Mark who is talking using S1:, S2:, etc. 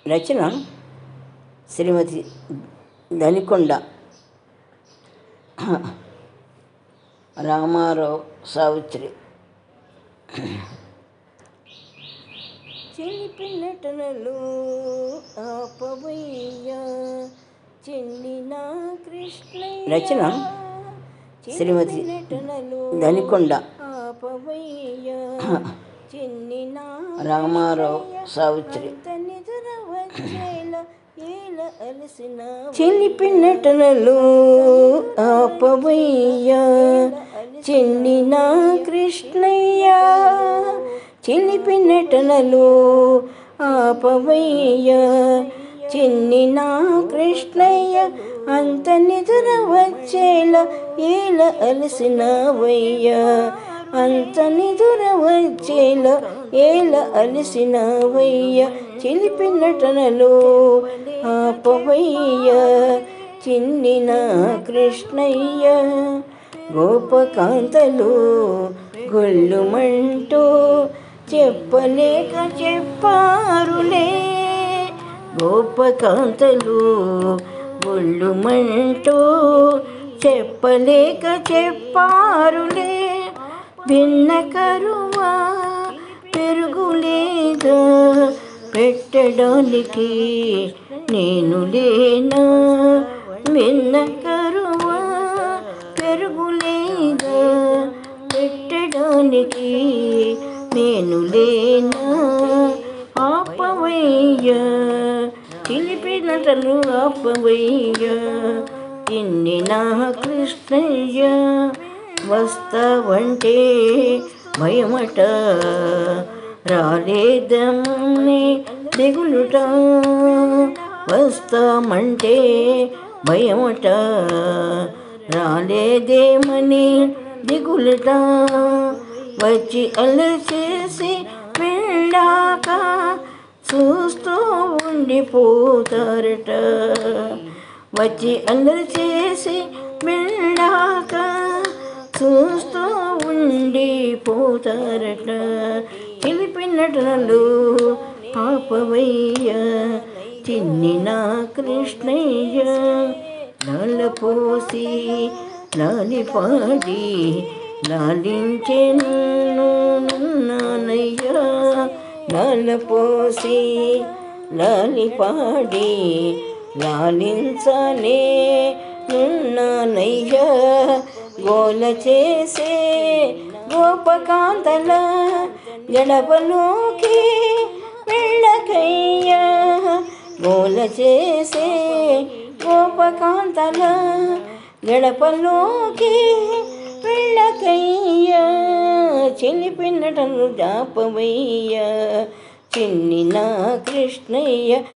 S1: రచన శ్రీమతి దనికొండ రామారావు సావిత్రి. చిలిపి నటనలు ఆపవయ్యా చెల్లిన కృష్ణయ్య. రచన శ్రీమతి దనికొండ రామారావు సావిత్రి. చిలిపి నటనలు ఆపవయ్యా చెల్లిన కృష్ణయ్య. చిలిపి నటనలు ఆపవయ్యా చిన్నిన కృష్ణయ్య. అంత నిదుర వచ్చేలా ఏల అలసినవయ్యా. అంత నిదుర వచ్చేలా ఏల అలసినవయ్యా. చిలిపి నటనలు ఆపవయ్యా చిన్నిన కృష్ణయ్య. గోపకాంతలు గొల్లుమంటూ చెప్పలేక చెప్పారులే. గోపకాంతలు గొల్లుమంటూ చెప్పలేక చెప్పారులే. భిన్న కరువా పెరుగులేదా పెట్టడానికి నేను లేనా. భిన్న కరువా పెరుగులేదా పెట్టడానికి నేను లేనా. ఆపవయ్యా చిలిపి నటలు ఆపవయ్యా ఇన్ని నా కృష్ణయ్య. వస్తావంటే భయమట రాలేదమ్మని దిగులుట. వస్తామంటే భయమట రాలేదేమని దిగులుట. వచ్చి అల్లరి చేసి వెళ్ళాక చూస్తూ ఉండిపోతారట. వచ్చి అల్లరి చేసి వెళ్ళాక చూస్తూ ఉండిపోతారట. చిలిపి నటనలు ఆపవయ్యా చిన్నిన కృష్ణయ్య. నల్లపోసి లాలిపాడి లాలించెను నాన్నయ్య. నల్లపోసి లాలిపాడి లాలించనే నున్నానయ్య. గోల చేసే గోపకాంతల గడపలోకి వెళ్ళకయ్యా. గోల చేసే గోపకాంతల గడపలోకి వెళ్ళకయ్యా. చిలిపి నటను జాపవయ్యా చిన్నిన కృష్ణయ్య.